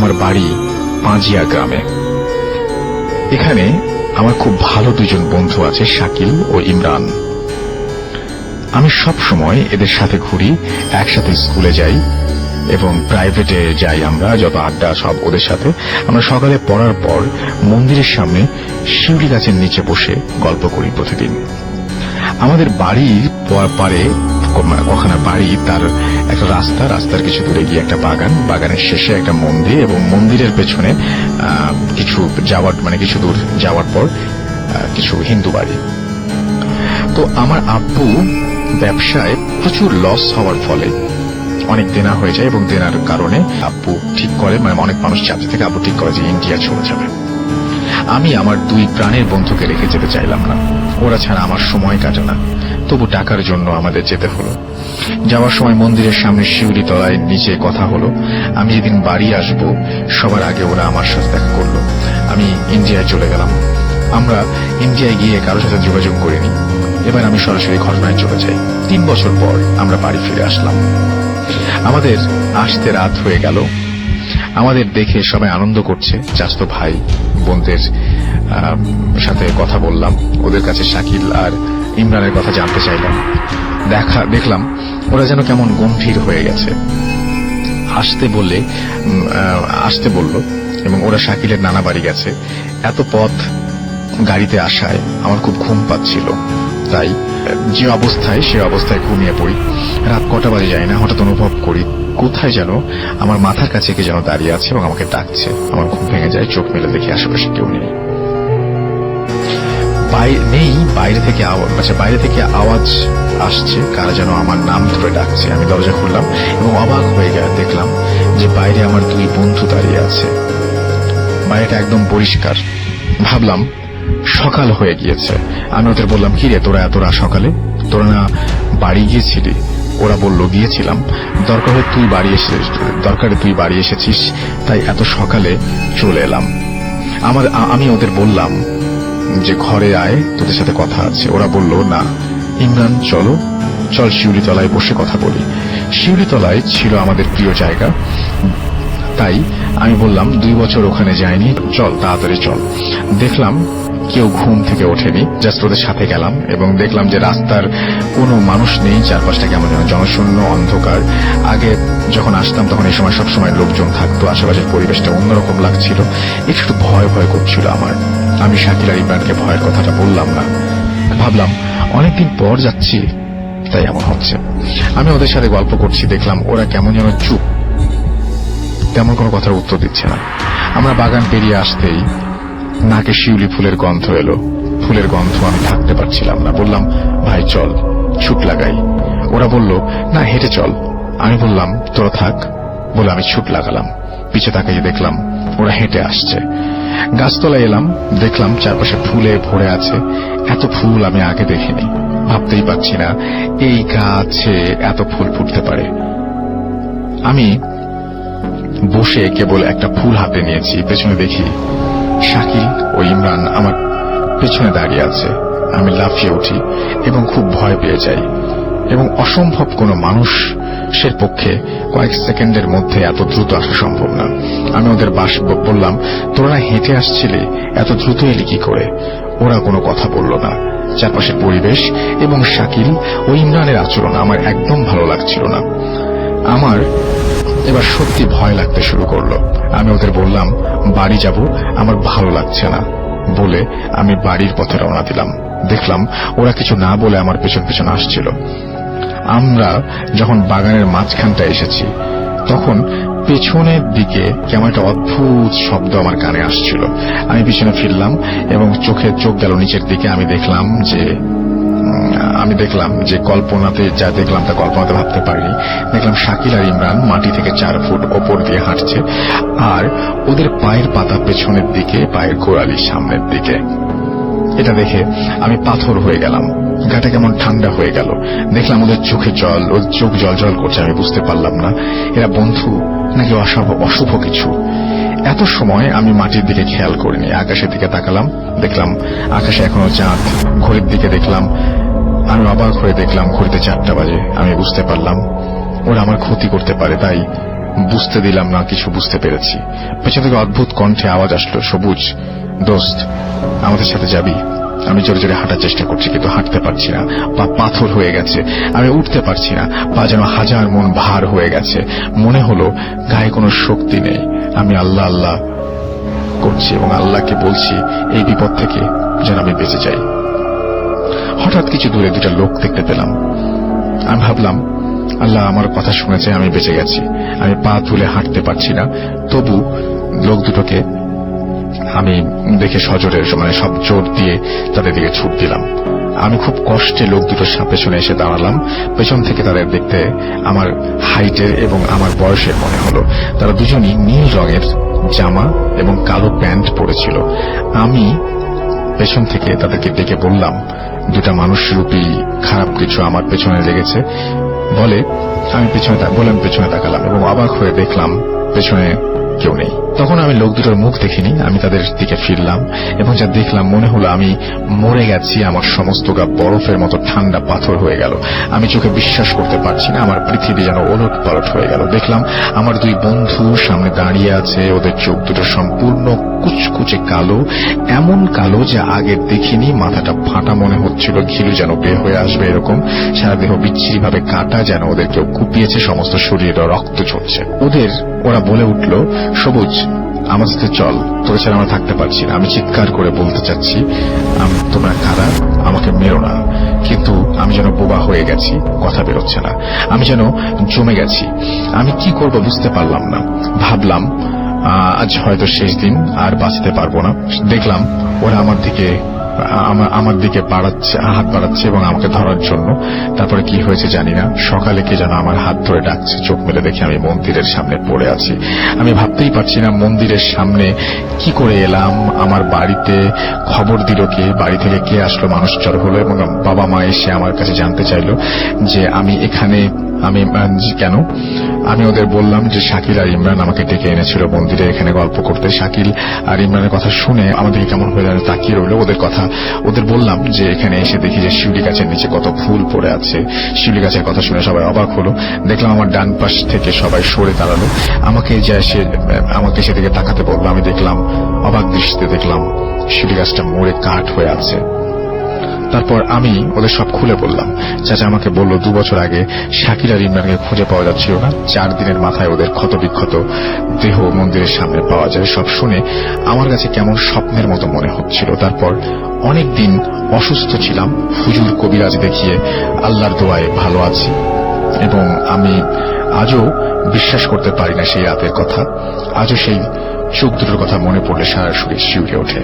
আমার বাড়ি পাঁজিয়া গ্রামে। এখানে আমার খুব ভালো দুজন বন্ধু আছে, শাকিল ও ইমরান। আমি সব সময় এদের সাথে ঘুরি, একসাথে স্কুলে যাই এবং প্রাইভেটে যাই। আমরা যত আড্ডা সব ওদের সাথে। আমরা সকালে পড়ার পর মন্দিরের সামনে শিউলি গাছের নিচে বসে গল্প করি প্রতিদিন। আমাদের বাড়ির পারে ওখানে বাড়ি, তার একটা রাস্তার কিছু দূরে গিয়ে একটা বাগান, বাগানের শেষে একটা মন্দির এবং মন্দিরের পেছনে কিছু দূর যাওয়ার পর কিছু হিন্দু বাড়ি। তো আমার আব্বু ব্যবসায় প্রচুর লস হওয়ার ফলে অনেক দেনা হয়ে যায় এবং দেনার কারণে আব্বু ঠিক করে, অনেক মানুষ চাপতে থেকে আব্বু ঠিক করে যে ইন্ডিয়া চলে যাবে। আমি আমার দুই প্রাণের বন্ধুকে রেখে যেতে চাইলাম না, ওরা ছাড়া আমার সময় কাটে না। তবু টাকার জন্য আমাদের যেতে হলো। যাওয়ার সময় মন্দিরের সামনে শিউলি তলায় নিচে কথা হলো। আমি যেদিন বাড়ি আসব সবার আগে ওরা আমার সাথে দেখা করলো। আমি ইন্ডিয়ায় চলে গেলাম। আমরা ইন্ডিয়ায় গিয়ে কারোর সাথে যোগাযোগ করিনি। এবার আমি সরাসরি ঘটনায় চলে যাই। 3 বছর পর আমরা বাড়ি ফিরে আসলাম। আমাদের আসতে রাত হয়ে গেল। আমাদের দেখে সবাই আনন্দ করছে। চাচাতো ভাই বোনদের সাথে কথা বললাম, ওদের কাছে শাকিল আর ইমরানের কথা জানতে চাইলাম। দেখলাম ওরা যেন কেমন গম্ভীর হয়ে গেছে। আসতে বলল এবং ওরা শাকিলের নানা বাড়ি গেছে। এত পথ গাড়িতে আসায় আমার খুব ঘুম পাচ্ছিল, তাই সে অবস্থায় ঘুমিয়ে পড়ি। রাত কটা বাজে যায় না, হঠাৎ অনুভব করি কোথায় যেন আমার মাথার কাছে কে যেন দাঁড়িয়ে আছে এবং আমাকে ডাকছে। আমার ঘুম ভেঙে যায়, চোখ মেলে দেখি আশেপাশে কেউ নেই। বাইরে থেকে আওয়াজ আসছে, কারা যেন আমার নাম ধরে ডাকছে। আমি দরজা খুললাম এবং অবাক হয়ে দেখলাম যে বাইরে আমার দুই বন্ধু দাঁড়িয়ে আছে। বাইরেটা একদম পরিষ্কার। ভাবলাম সকাল হয়ে গিয়েছে। আমি ওদের বললাম, কি রে তোরা এত সকালে, তোরা না বাড়ি গিয়েছিলি? ওরা বলল, গিয়েছিলাম। দরকারে তুই বাড়ি এসেছিস, তাই এত সকালে চলে এলাম। আমি ওদের বললাম যে ঘরে আয়, তোদের সাথে কথা আছে। ওরা বলল, না ইমরান চল শিউলি তলায় বসে কথা বলি। শিউলি তলায় ছিল আমাদের প্রিয় জায়গা, তাই আমি বললাম 2 বছর ওখানে যাইনি, চল তাড়াতাড়ি চল। দেখলাম কেউ ঘুম থেকে ওঠেনি। জাস্ট ওদের সাথে গেলাম এবং দেখলাম যে রাস্তার কোনো মানুষ নেই, চারপাশটা কেমন যেন জনশূন্য, অন্ধকার। আগে যখন আসতাম তখন এই সময় সবসময় লোকজন থাকতো, আশেপাশের পরিবেশটা অন্যরকম লাগছিল। একটু ভয় করছিল আমার। আমি শাকিল আর ইমরানকে ভয়ের কথাটা বললাম না। ভাবলাম অনেকদিন পর যাচ্ছি, তাই এমন হচ্ছে। আমি ওদের সাথে গল্প করছি, দেখলাম ওরা কেমন যেন চুপ, তেমন কোনো কথার উত্তর দিচ্ছে না। আমরা বাগান পেরিয়ে আসতেই নাকে শিউলি ফুলের গন্ধ এলো। ফুলের গন্ধ আমি থাকতে পারছিলাম না। বললাম, ভাই চল ছুট লাগাই। ওরা বলল, না হেঁটে চল। আমি বললাম, তোরা থাক বলে আমি ছুট লাগালাম। পিছে তাকিয়ে দেখলাম ওরা হেঁটে আসছে। গাছতলায় এলাম, দেখলাম চারপাশে ফুলে ভরে আছে। এত ফুল আমি আগে দেখিনি। ভাবতেই পারছি না এই গাছে এত ফুল ফুটতে পারে। আমি বসে কেবল একটা ফুল হাতে নিয়েছি। পেছনে দেখি শাকিল ও ইমরান আমার পেছনে দাঁড়িয়ে আছে। আমি লাফিয়ে উঠি এবং খুব ভয় পেয়ে যাই এবং অসম্ভব কোনো মানুষের পক্ষে কয়েক সেকেন্ডের মধ্যে এত দ্রুত আসা সম্ভব না। আমি ওদের বললাম, তোরা হেঁটে আসছিলি, এত দ্রুত এলি কি করে? ওরা কোনো কথা বলল না। চারপাশের পরিবেশ এবং শাকিল ও ইমরানের আচরণ আমার একদম ভালো লাগছিল না। আমার এবার সত্যি ভয় লাগতে শুরু করলো। আমি ওদের বললাম, বাড়ি যাব, আমার ভালো লাগছে না বলে আমি বাড়ির পথে রওনা দিলাম। দেখলাম ওরা কিছু না বলে আমার পেছন আসছিল। আমরা যখন বাগানের মাঝখানটা এসেছি তখন পেছনের দিকে কেমন একটা অদ্ভুত শব্দ আমার কানে আসছিল। আমি পিছনে ফিরলাম এবং চোখ গেল নিচের দিকে। আমি দেখলাম যে কল্পনাতে যা দেখলাম তা কল্পনাতে ভাবতে পারিনি। দেখলাম শাকিল আর ইমরান মাটি থেকে 4 ফুট ওপর দিয়ে হাঁটছে, আর ওদের পায়ের পাতা পেছনের দিকে, পায়ের গোড়ালি সামনের দিকে। এটা দেখে আমি পাথর হয়ে গেলাম। গাটা কেমন ঠান্ডা হয়ে গেল। দেখলাম ওদের চোখ জল করছে। আমি বুঝতে পারলাম না এরা বন্ধু নাকি অশুভ কিছু। এত সময় আমি মাটির দিকে খেয়াল করিনি। আকাশের দিকে তাকালাম, দেখলাম আকাশে এখনো চাঁদ। ঘড়ির দিকে দেখলাম, আমি অবাক হয়ে দেখলাম ঘড়িতে 4টা বাজে। আমি বুঝতে পারলাম ওরা আমার ক্ষতি করতে পারে, তাই বুঝতে দিলাম না কিছু বুঝতে পেরেছি। পেছন থেকে অদ্ভুত কণ্ঠে আওয়াজ আসলো, সবুজ দোস্ত আমাদের সাথে যাবি? আমি জোরে জোরে হাঁটার চেষ্টা করছি, কিন্তু হাঁটতে পারছি না। পা পাথর হয়ে গেছে, আমি উঠতে পারছি না। পা যেন হাজার মন ভার হয়ে গেছে। মনে হলো গায়ে কোনো শক্তি নেই। আমি আল্লাহ আল্লাহ করছি এবং আল্লাহকে বলছি এই বিপদ থেকে যেন আমি বেঁচে যাই। হঠাৎ কিছু দূরে দুটা লোক দেখতে পেলাম। আমি ভাবলাম আল্লাহ আমার কথা শুনেছে, আমি বেঁচে গেছি। আমি পা তুলে হাঁটতে পারছি না, তবু লোক দুটোকে আমি দেখে সজোরে সব জোর দিয়ে তাদের দিকে ছুট দিলাম। আমি খুব কষ্টে লোক দুটোর পেছনে এসে দাঁড়ালাম। পেছন থেকে তাদের দেখতে আমার হাইটের এবং আমার বয়সের মনে হলো। তারা দুজনই নীল রঙের জামা এবং কালো প্যান্ট পরেছিল। আমি পেছন থেকে তাদেরকে ডেকে বললাম, দুটা মানুষরূপী খারাপ কিছু আমার পেছনে লেগেছে বলে। আমি পেছনে তাকালাম এবং অবাক হয়ে দেখলাম পেছনে কেউ নেই। তখন আমি লোক দুটোর মুখ দেখিনি। আমি তাদের দিকে ফিরলাম এবং যা দেখলাম মনে হলো আমি মরে গেছি। আমার সমস্ত গা বরফের মতো ঠান্ডা পাথর হয়ে গেল। আমি চোখে বিশ্বাস করতে পারছি না। আমার পৃথিবী যেন ওলট পালট হয়ে গেল। দেখলাম আমার দুই বন্ধু সামনে দাঁড়িয়ে আছে। ওদের চোখ দুটো সম্পূর্ণ কুচকুচে কালো, এমন কালো যে আগে দেখিনি। মাথাটা ফাটা মনে হচ্ছিল, ঘিলু যেন বের হয়ে আসবে এরকম। সারা দেহ বিচ্ছিরি ভাবে কাটা, যেন ওদের কেউ কুপিয়েছে। সমস্ত শরীরে রক্ত ঝরছে। ওরা বলে উঠল, সবুজ আমার সাথে চল, তোর ছাড়া আমরা থাকতে পারছি না। আমি চিৎকার করে বলতে চাচ্ছি তোমরা কারা, আমাকে মেরো না। কিন্তু আমি যেন বোবা হয়ে গেছি, কথা বেরোচ্ছে না। আমি যেন জমে গেছি। আমি কি করব বুঝতে পারলাম না। ভাবলাম আজ হয়তো শেষ দিন, আর বাঁচতে পারবো না। দেখলাম ওরা আমার দিকে হাত বাড়াচ্ছে এবং আমাকে ধরার জন্য। তারপরে কি হয়েছে জানি না, সকালে কে যেন আমার হাত ধরে ডাকছে। চোখ মেলে দেখি আমি মন্দিরের সামনে পড়ে আছি। আমি ভাবতেই পারছি না মন্দিরের সামনে কি করে এলাম। আমার বাড়িতে খবর দিল কে, বাড়ি থেকে কে আসলো, মানুষ জড়ো হলো এবং বাবা মা এসে আমার কাছে জানতে চাইলো যে আমি এখানে কেন। আমি ওদের বললাম যে শাকিল আর ইমরান আমাকে ডেকে এনেছিল মন্দিরে এখানে গল্প করতে। শাকিল আর ইমরানের কথা শুনে আমাদেরকে কেমন হয়ে তাকিয়ে রইল। ওদের বললাম যে এখানে এসে দেখি যে শিউলি গাছের নিচে কত ফুল পড়ে আছে। শিউলি গাছের কথা শুনে সবাই অবাক হলো। দেখলাম আমার ডান পাশ থেকে সবাই সরে দাঁড়ালো। আমাকে সেদিকে তাকাতে বললো। আমি দেখলাম, অবাক দৃষ্টিতে দেখলাম শিউলি গাছটা মরে কাঠ হয়ে আছে। তারপর আমি ওদের সব খুলে বললাম। চাচা আমাকে বলল 2 বছর আগে শাকিল আর ইমরানকে খুঁজে পাওয়া যাচ্ছিল না। 4 দিনের মাথায় ওদের ক্ষতবিক্ষত দেহ মন্দিরের সামনে পাওয়া যায়। সব শুনে আমার কাছে কেমন স্বপ্নের মতো মনে হচ্ছিল। তারপর অনেক দিন অসুস্থ ছিলাম। হুজুর কবিরাজ দেখিয়ে আল্লাহর দোয়ায় ভালো আছি এবং আমি আজও বিশ্বাস করতে পারি না সেই রাতের কথা। আজও সেই চোখ দুটোর কথা মনে পড়লে সারা শরীর শিউরে ওঠে।